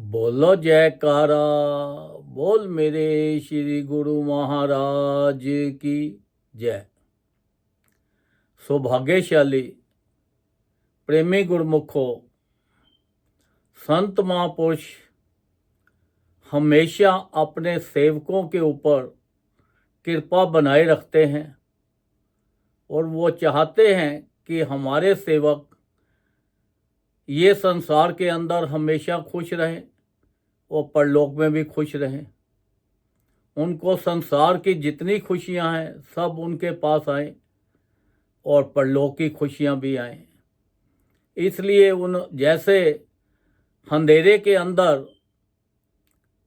बोलो जयकारा। बोल मेरे श्री गुरु महाराज की जय। सौभाग्यशाली प्रेमी गुरमुखो, संत महापुरुष हमेशा अपने सेवकों के ऊपर कृपा बनाए रखते हैं और वो चाहते हैं कि हमारे सेवक ये संसार के अंदर हमेशा खुश रहें और परलोक में भी खुश रहें। उनको संसार की जितनी खुशियां हैं सब उनके पास आए और परलोक की खुशियां भी आएं। इसलिए उन जैसे अंधेरे के अंदर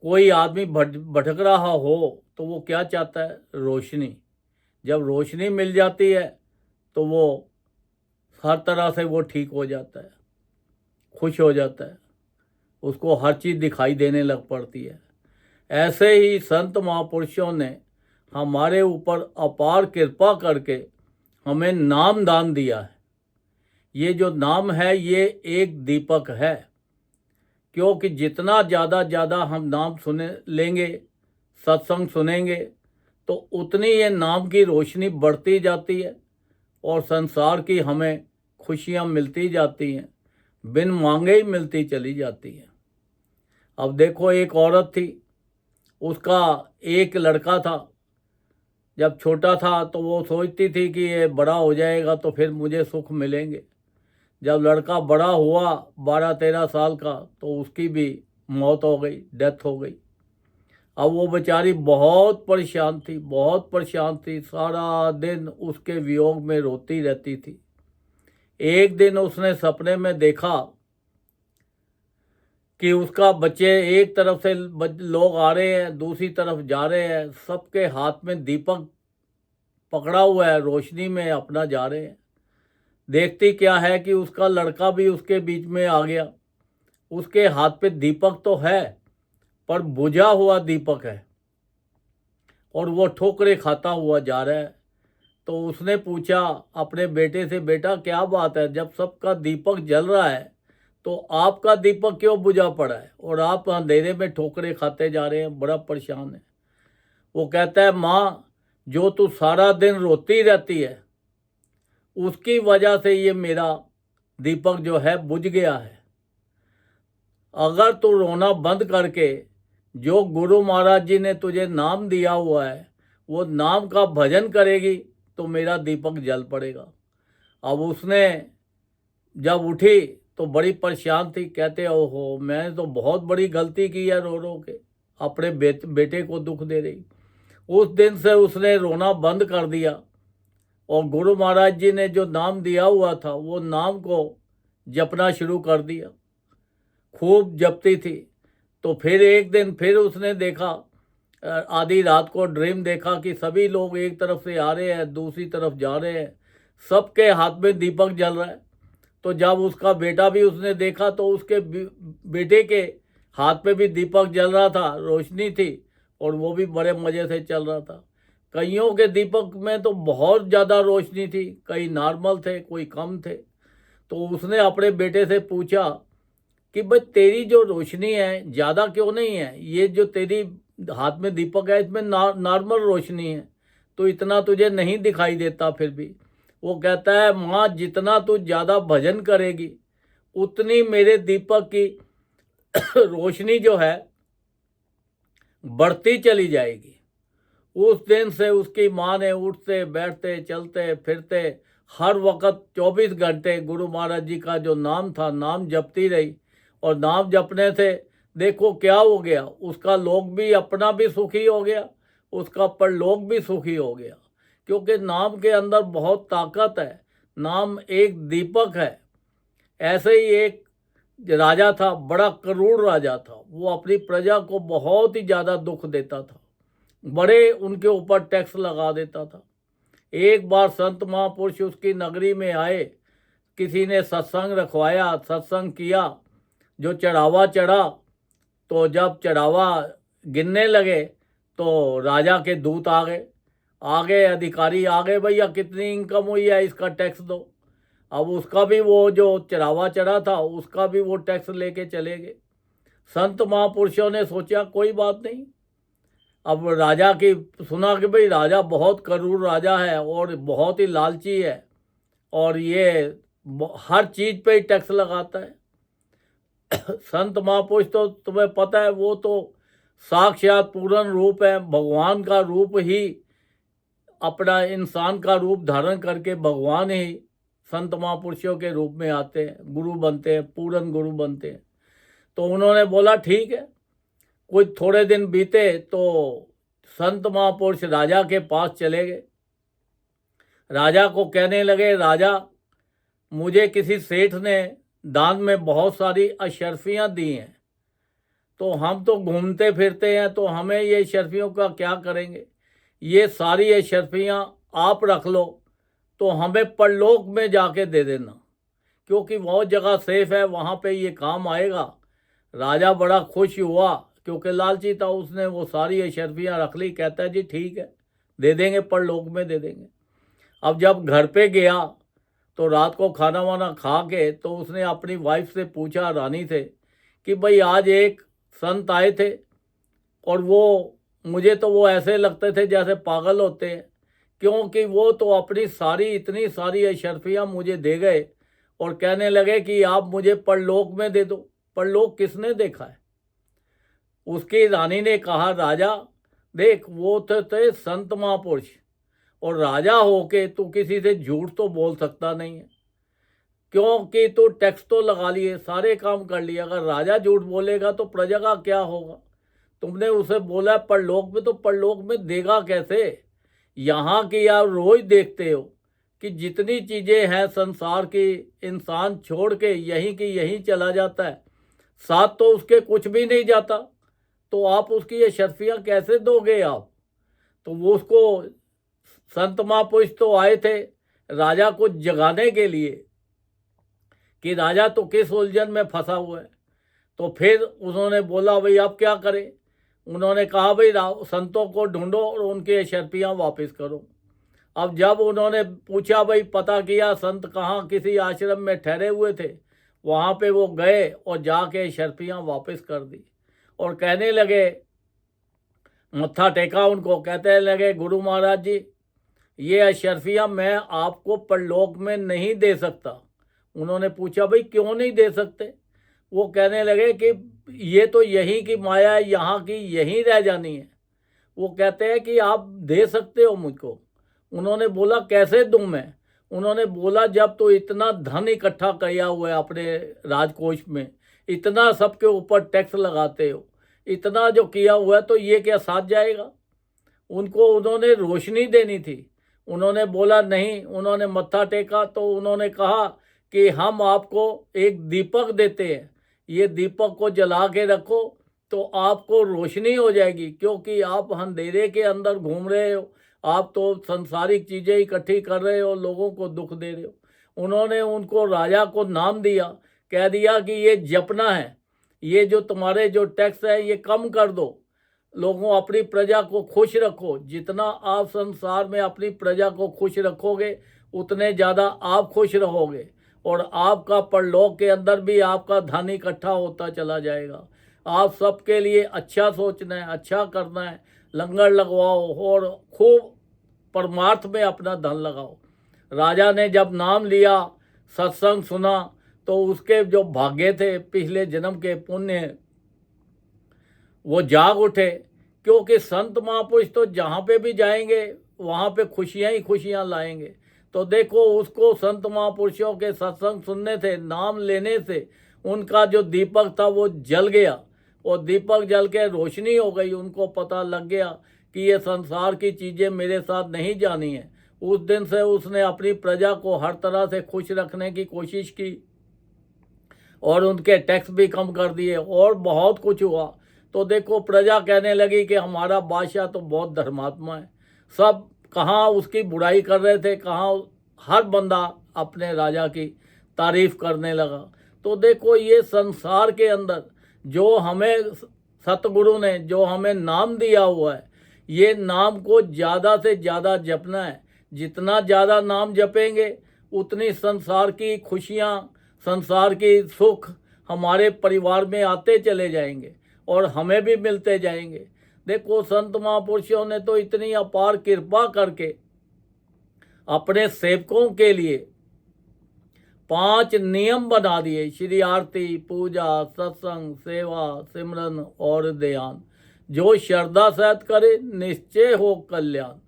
कोई आदमी भटक रहा हो तो वो क्या चाहता है? रोशनी। जब रोशनी मिल जाती है तो वो हर तरह से वो ठीक हो जाता है, खुश हो जाता है, उसको हर चीज़ दिखाई देने लग पड़ती है। ऐसे ही संत महापुरुषों ने हमारे ऊपर अपार कृपा करके हमें नाम दान दिया है। ये जो नाम है ये एक दीपक है, क्योंकि जितना ज़्यादा हम नाम सुने लेंगे, सत्संग सुनेंगे, तो उतनी ये नाम की रोशनी बढ़ती जाती है और संसार की हमें खुशियाँ मिलती जाती हैं, बिन मांगे ही मिलती चली जाती हैं। अब देखो, एक औरत थी, उसका एक लड़का था। जब छोटा था तो वो सोचती थी कि ये बड़ा हो जाएगा तो फिर मुझे सुख मिलेंगे। जब लड़का बड़ा हुआ 12-13 साल का तो उसकी भी मौत हो गई, डेथ हो गई। अब वो बेचारी बहुत परेशान थी, बहुत परेशान थी, सारा दिन उसके वियोग में रोती रहती थी। एक दिन उसने सपने में देखा कि उसका बच्चे एक तरफ से लोग आ रहे हैं, दूसरी तरफ जा रहे हैं, सबके हाथ में दीपक पकड़ा हुआ है, रोशनी में अपना जा रहे हैं। देखती क्या है कि उसका लड़का भी उसके बीच में आ गया। उसके हाथ पे दीपक तो है पर बुझा हुआ दीपक है और वो ठोकरे खाता हुआ जा रहा है। तो उसने पूछा अपने बेटे से, बेटा क्या बात है, जब सबका दीपक जल रहा है तो आपका दीपक क्यों बुझा पड़ा है और आप अंधेरे में ठोकरे खाते जा रहे हैं, बड़ा परेशान है। वो कहता है, माँ, जो तू सारा दिन रोती रहती है उसकी वजह से ये मेरा दीपक जो है बुझ गया है। अगर तू रोना बंद करके जो गुरु महाराज जी ने तुझे नाम दिया हुआ है वो नाम का भजन करेगी तो मेरा दीपक जल पड़ेगा। अब उसने जब उठी तो बड़ी परेशान थी। कहते, ओहो, मैंने तो बहुत बड़ी गलती की है, रो रो के अपने बेटे को दुख दे रही। उस दिन से उसने रोना बंद कर दिया और गुरु महाराज जी ने जो नाम दिया हुआ था वो नाम को जपना शुरू कर दिया। खूब जपती थी। तो फिर एक दिन फिर उसने देखा, आधी रात को ड्रीम देखा कि सभी लोग एक तरफ से आ रहे हैं, दूसरी तरफ जा रहे हैं, सबके हाथ में दीपक जल रहा है। तो जब उसका बेटा भी उसने देखा तो उसके बेटे के हाथ पे भी दीपक जल रहा था, रोशनी थी और वो भी बड़े मज़े से चल रहा था। कईयों के दीपक में तो बहुत ज़्यादा रोशनी थी, कई नॉर्मल थे, कोई कम थे। तो उसने अपने बेटे से पूछा कि भाई तेरी जो रोशनी है ज़्यादा क्यों नहीं है, ये जो तेरी हाथ में दीपक है इसमें नॉर्मल रोशनी है तो इतना तुझे नहीं दिखाई देता फिर भी। वो कहता है, माँ, जितना तू ज़्यादा भजन करेगी उतनी मेरे दीपक की रोशनी जो है बढ़ती चली जाएगी। उस दिन से उसकी माँ ने उठते बैठते चलते फिरते हर वक्त 24 घंटे गुरु महाराज जी का जो नाम था नाम जपती रही। और नाम जपने से देखो क्या हो गया, उसका लोक भी अपना भी सुखी हो गया, उसका परलोक भी सुखी हो गया। क्योंकि नाम के अंदर बहुत ताकत है, नाम एक दीपक है। ऐसे ही एक राजा था, बड़ा क्रूर राजा था। वो अपनी प्रजा को बहुत ही ज़्यादा दुख देता था, बड़े उनके ऊपर टैक्स लगा देता था। एक बार संत महापुरुष उसकी नगरी में आए, किसी ने सत्संग रखवाया, सत्संग किया, जो चढ़ावा चढ़ा। तो जब चढ़ावा गिनने लगे तो राजा के दूत आ गए, अधिकारी आ गए, भैया कितनी इनकम हुई है इसका टैक्स दो। अब उसका भी वो जो चढ़ावा चढ़ा था उसका भी वो टैक्स लेके चले गए। संत महापुरुषों ने सोचा कोई बात नहीं। अब राजा की सुना कि भाई राजा बहुत क्रूर राजा है और बहुत ही लालची है और ये हर चीज़ पे ही टैक्स लगाता है। संत महापुरुष तो तुम्हें पता है वो तो साक्षात पूर्ण रूप है, भगवान का रूप ही, अपना इंसान का रूप धारण करके भगवान ही संत महापुरुषों के रूप में आते हैं, गुरु बनते हैं, पूर्ण गुरु बनते हैं। तो उन्होंने बोला ठीक है। कुछ थोड़े दिन बीते तो संत महापुरुष राजा के पास चले गए। राजा को कहने लगे, राजा मुझे किसी सेठ ने दान में बहुत सारी अशर्फियाँ दी हैं, तो हम तो घूमते फिरते हैं, तो हमें ये अशर्फियों का क्या करेंगे? ये सारी अशर्फियाँ आप रख लो, तो हमें परलोक में जाके दे देना, क्योंकि बहुत जगह सेफ है, वहाँ पे ये काम आएगा। राजा बड़ा खुश हुआ, क्योंकि लालची था, उसने वो सारी अशर्फियाँ रख ली। कहता है जी ठीक है, दे देंगे, परलोक में दे देंगे। अब जब घर पे गया तो रात को खाना वाना खा के तो उसने अपनी वाइफ से पूछा, रानी से, कि भाई आज एक संत आए थे और वो मुझे तो वो ऐसे लगते थे जैसे पागल होते हैं, क्योंकि वो तो अपनी इतनी सारी अशर्फियाँ मुझे दे गए और कहने लगे कि आप मुझे परलोक में दे दो। परलोक किसने देखा है? उसकी रानी ने कहा, राजा देख वो थे संत महापुरुष, और राजा होके तू किसी से झूठ तो बोल सकता नहीं है, क्योंकि तू टैक्स तो लगा लिए, सारे काम कर लिए। अगर राजा झूठ बोलेगा तो प्रजा का क्या होगा? तुमने उसे बोला परलोक में, तो परलोक में देगा कैसे? यहाँ की आप रोज देखते हो कि जितनी चीज़ें हैं संसार की, इंसान छोड़ के यहीं की यहीं चला जाता है, साथ तो उसके कुछ भी नहीं जाता, तो आप उसकी ये शर्फियाँ कैसे दोगे आप? तो वो उसको संत महापुरुष तो आए थे राजा को जगाने के लिए कि राजा तो किस उलझन में फंसा हुआ है। तो फिर उन्होंने बोला भाई अब क्या करें? उन्होंने कहा भाई संतों को ढूंढो और उनके शर्फियाँ वापस करो। अब जब उन्होंने पूछा, भाई पता किया संत कहाँ किसी आश्रम में ठहरे हुए थे, वहाँ पे वो गए और जाके शर्फियाँ वापस कर दी और कहने लगे, मत्था टेका उनको, कहते लगे, गुरु महाराज जी ये अशर्फियाँ मैं आपको परलोक में नहीं दे सकता। उन्होंने पूछा भाई क्यों नहीं दे सकते? वो कहने लगे कि ये तो यहीं की माया है, यहाँ की यहीं रह जानी है। वो कहते हैं कि आप दे सकते हो मुझको। उन्होंने बोला कैसे दूं मैं? उन्होंने बोला जब तो इतना धन इकट्ठा किया हुआ है अपने राजकोष में, इतना सबके ऊपर टैक्स लगाते हो, इतना जो किया हुआ है, तो ये क्या साथ जाएगा? उनको उन्होंने रोशनी देनी थी। उन्होंने बोला नहीं। उन्होंने मत्था टेका तो उन्होंने कहा कि हम आपको एक दीपक देते हैं, ये दीपक को जला के रखो तो आपको रोशनी हो जाएगी, क्योंकि आप अंधेरे के अंदर घूम रहे हो, आप तो संसारिक चीज़ें इकट्ठी कर रहे हो, लोगों को दुख दे रहे हो। उन्होंने उनको राजा को नाम दिया, कह दिया कि ये जपना है, ये जो तुम्हारे जो टैक्स है ये कम कर दो, लोगों अपनी प्रजा को खुश रखो। जितना आप संसार में अपनी प्रजा को खुश रखोगे उतने ज़्यादा आप खुश रहोगे और आपका परलोक के अंदर भी आपका धन इकट्ठा होता चला जाएगा। आप सबके लिए अच्छा सोचना है, अच्छा करना है, लंगर लगवाओ और खूब परमार्थ में अपना धन लगाओ। राजा ने जब नाम लिया, सत्संग सुना, तो उसके जो भाग्य थे पिछले जन्म के पुण्य वो जाग उठे, क्योंकि संत महापुरुष तो जहाँ पे भी जाएंगे वहाँ पे खुशियाँ ही खुशियाँ लाएंगे। तो देखो उसको संत महापुरुषों के सत्संग सुनने से, नाम लेने से उनका जो दीपक था वो जल गया और दीपक जल के रोशनी हो गई। उनको पता लग गया कि ये संसार की चीज़ें मेरे साथ नहीं जानी है। उस दिन से उसने अपनी प्रजा को हर तरह से खुश रखने की कोशिश की और उनके टैक्स भी कम कर दिए और बहुत कुछ हुआ। तो देखो प्रजा कहने लगी कि हमारा बादशाह तो बहुत धर्मात्मा है। सब कहाँ उसकी बुराई कर रहे थे, कहाँ हर बंदा अपने राजा की तारीफ करने लगा। तो देखो ये संसार के अंदर जो हमें सतगुरु ने जो हमें नाम दिया हुआ है, ये नाम को ज़्यादा से ज़्यादा जपना है। जितना ज़्यादा नाम जपेंगे उतनी संसार की खुशियाँ, संसार की सुख हमारे परिवार में आते चले जाएंगे और हमें भी मिलते जाएंगे। देखो संत महापुरुषों ने तो इतनी अपार कृपा करके अपने सेवकों के लिए 5 नियम बना दिए। श्री आरती, पूजा, सत्संग, सेवा, सिमरन और ध्यान, जो श्रद्धा सहित करे निश्चय हो कल्याण।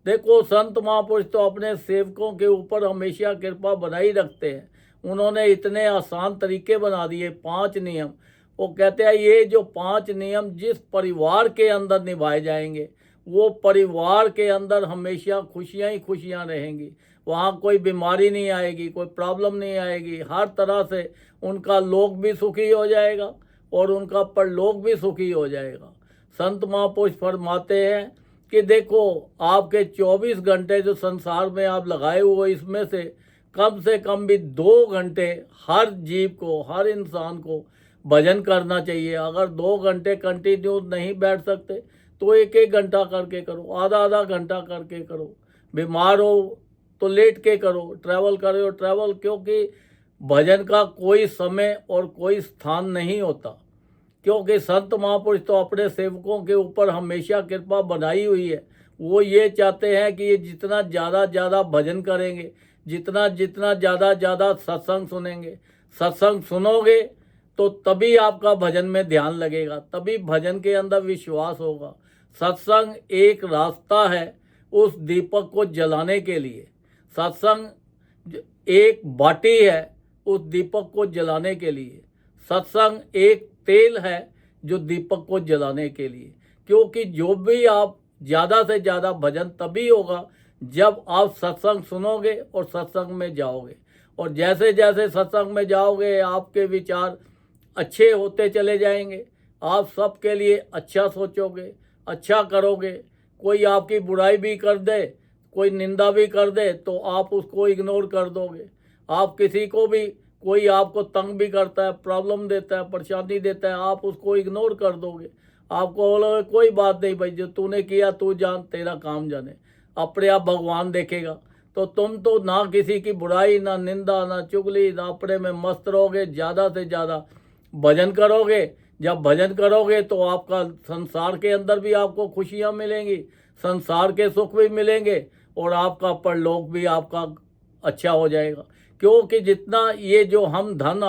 देखो संत महापुरुष तो अपने सेवकों के ऊपर हमेशा कृपा बनाई रखते हैं। उन्होंने इतने आसान तरीके बना दिए, 5 नियम। वो कहते हैं ये जो 5 नियम जिस परिवार के अंदर निभाए जाएंगे, वो परिवार के अंदर हमेशा खुशियां ही खुशियां रहेंगी। वहाँ कोई बीमारी नहीं आएगी, कोई प्रॉब्लम नहीं आएगी। हर तरह से उनका लोक भी सुखी हो जाएगा और उनका परलोक भी सुखी हो जाएगा। संत महापुरुष फरमाते हैं कि देखो आपके 24 घंटे जो संसार में आप लगाए हुए, इसमें से कम भी 2 घंटे हर जीव को, हर इंसान को भजन करना चाहिए। अगर 2 घंटे कंटिन्यू नहीं बैठ सकते तो 1-1 घंटा करके करो, आधा घंटा करके करो। बीमार हो तो लेट के करो, ट्रैवल करो ट्रैवल, क्योंकि भजन का कोई समय और कोई स्थान नहीं होता। क्योंकि संत महापुरुष तो अपने सेवकों के ऊपर हमेशा कृपा बनाई हुई है। वो ये चाहते हैं कि ये जितना ज़्यादा भजन करेंगे, जितना ज़्यादा सत्संग सुनेंगे, सत्संग सुनोगे तो तभी आपका भजन में ध्यान लगेगा, तभी भजन के अंदर विश्वास होगा। सत्संग एक रास्ता है उस दीपक को जलाने के लिए। सत्संग एक बाटी है उस दीपक को जलाने के लिए। सत्संग एक तेल है जो दीपक को जलाने के लिए। क्योंकि जो भी आप ज़्यादा से ज़्यादा भजन तभी होगा जब आप सत्संग सुनोगे और सत्संग में जाओगे। और जैसे जैसे सत्संग में जाओगे आपके विचार अच्छे होते चले जाएंगे। आप सबके लिए अच्छा सोचोगे, अच्छा करोगे। कोई आपकी बुराई भी कर दे, कोई निंदा भी कर दे तो आप उसको इग्नोर कर दोगे। आप किसी को भी, कोई आपको तंग भी करता है, प्रॉब्लम देता है, परेशानी देता है, आप उसको इग्नोर कर दोगे। आपको बोलोगे कोई बात नहीं भाई, जो तूने किया तू जान, तेरा काम जाने, अपने आप भगवान देखेगा। तो तुम तो ना किसी की बुराई, ना निंदा, ना चुगली, ना अपने में मस्त रहोगे। ज़्यादा से ज़्यादा भजन करोगे। जब भजन करोगे तो आपका संसार के अंदर भी आपको खुशियाँ मिलेंगी, संसार के सुख भी मिलेंगे और आपका परलोक भी आपका अच्छा हो जाएगा। क्योंकि जितना ये जो हम धन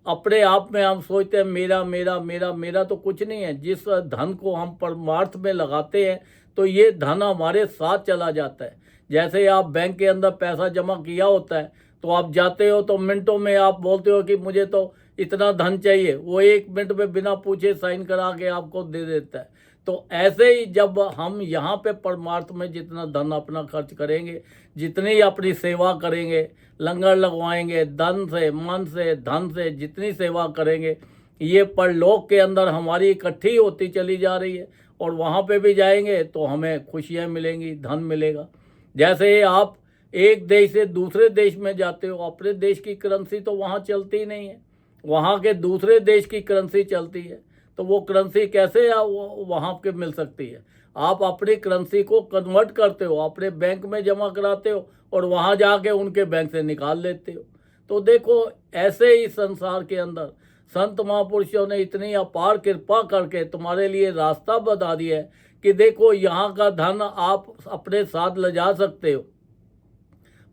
अपने आप में हम सोचते हैं मेरा मेरा मेरा मेरा, तो कुछ नहीं है। जिस धन को हम परमार्थ में लगाते हैं तो ये धन हमारे साथ चला जाता है। जैसे आप बैंक के अंदर पैसा जमा किया होता है तो आप जाते हो तो मिनटों में आप बोलते हो कि मुझे तो इतना धन चाहिए, वो 1 मिनट में बिना पूछे साइन करा के आपको दे देता है। तो ऐसे ही जब हम यहाँ पे परमार्थ में जितना धन अपना खर्च करेंगे, जितनी अपनी सेवा करेंगे, लंगर लगवाएंगे, धन से, मन से, धन से जितनी सेवा करेंगे, ये परलोक के अंदर हमारी इकट्ठी होती चली जा रही है। और वहाँ पे भी जाएंगे तो हमें खुशियाँ मिलेंगी, धन मिलेगा। जैसे आप एक देश से दूसरे देश में जाते हो, अपने देश की करेंसी तो वहाँ चलती ही नहीं है, वहाँ के दूसरे देश की करेंसी चलती है। तो वो करेंसी कैसे वहाँ के मिल सकती है? आप अपनी करेंसी को कन्वर्ट करते हो, अपने बैंक में जमा कराते हो और वहाँ जाके उनके बैंक से निकाल लेते हो। तो देखो ऐसे ही संसार के अंदर संत महापुरुषों ने इतनी अपार कृपा करके तुम्हारे लिए रास्ता बता दिया है कि देखो यहाँ का धन आप अपने साथ ले जा सकते हो।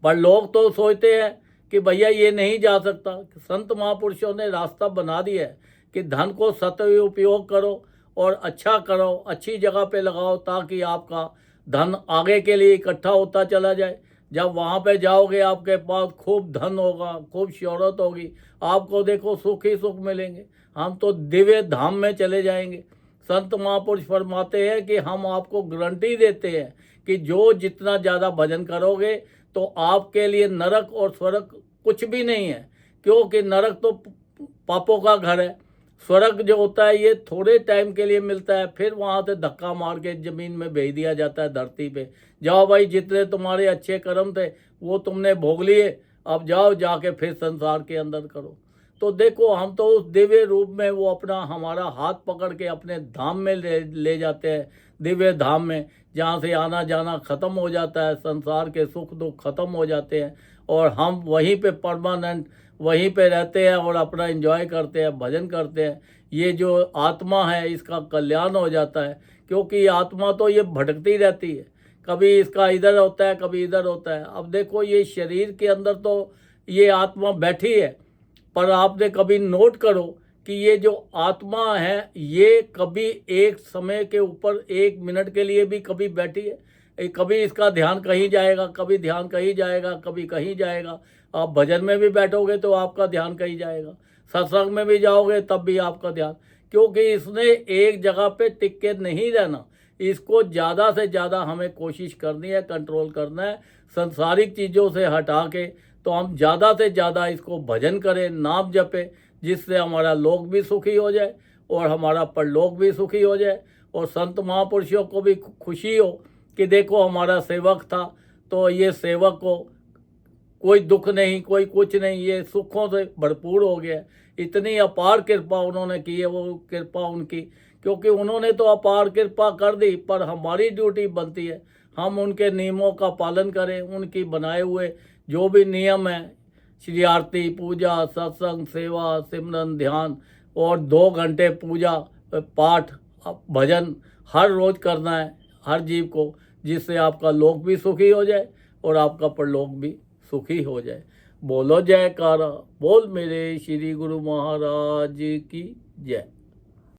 पर लोग तो सोचते हैं कि भैया ये नहीं जा सकता। संत महापुरुषों ने रास्ता बना दिया है कि धन को सदुपयोग करो और अच्छा करो, अच्छी जगह पे लगाओ, ताकि आपका धन आगे के लिए इकट्ठा होता चला जाए। जब वहाँ पे जाओगे आपके पास खूब धन होगा, खूब शोहरत होगी, आपको देखो सुख ही सुख मिलेंगे। हम तो दिव्य धाम में चले जाएंगे। संत महापुरुष फरमाते हैं कि हम आपको गारंटी देते हैं कि जो जितना ज़्यादा भजन करोगे तो आपके लिए नरक और स्वर्ग कुछ भी नहीं है। क्योंकि नरक तो पापों का घर है, स्वर्ग जो होता है ये थोड़े टाइम के लिए मिलता है, फिर वहाँ से धक्का मार के ज़मीन में भेज दिया जाता है, धरती पे। जाओ भाई, जितने तुम्हारे अच्छे कर्म थे वो तुमने भोग लिए, अब जाओ जाके फिर संसार के अंदर करो। तो देखो हम तो उस दिव्य रूप में वो अपना हमारा हाथ पकड़ के अपने धाम में ले जाते हैं, दिव्य धाम में, जहाँ से आना जाना ख़त्म हो जाता है, संसार के सुख दुख ख़त्म हो जाते हैं और हम वहीं पे परमानेंट वहीं पे रहते हैं और अपना एंजॉय करते हैं, भजन करते हैं। ये जो आत्मा है इसका कल्याण हो जाता है, क्योंकि आत्मा तो ये भटकती रहती है, कभी इसका इधर होता है कभी इधर होता है। अब देखो ये शरीर के अंदर तो ये आत्मा बैठी है, पर आपने कभी नोट करो कि ये जो आत्मा है ये कभी एक समय के ऊपर 1 मिनट के लिए भी कभी बैठी है? कभी इसका ध्यान कहीं जाएगा, कभी ध्यान कहीं जाएगा, कभी कहीं जाएगा। आप भजन में भी बैठोगे तो आपका ध्यान कहीं जाएगा, सत्संग में भी जाओगे तब भी आपका ध्यान, क्योंकि इसने एक जगह पे टिक के नहीं रहना। इसको ज़्यादा से ज़्यादा हमें कोशिश करनी है, कंट्रोल करना है संसारिक चीज़ों से हटा के। तो हम ज़्यादा से ज़्यादा इसको भजन करें, नाम जपें, जिससे हमारा लोक भी सुखी हो जाए और हमारा परलोक भी सुखी हो जाए। और संत महापुरुषों को भी खुशी हो कि देखो हमारा सेवक था, तो ये सेवक को कोई दुख नहीं, कोई कुछ नहीं, ये सुखों से भरपूर हो गया। इतनी अपार कृपा उन्होंने की है, वो कृपा उनकी, क्योंकि उन्होंने तो अपार कृपा कर दी, पर हमारी ड्यूटी बनती है हम उनके नियमों का पालन करें। उनकी बनाए हुए जो भी नियम हैं, श्री आरती, पूजा, सत्संग, सेवा, सिमरन, ध्यान और 2 घंटे पूजा पाठ भजन हर रोज़ करना है हर जीव को, जिससे आपका लोक भी सुखी हो जाए और आपका परलोक भी सुखी हो जाए। बोलो जयकारा, बोल मेरे श्री गुरु महाराज की जय।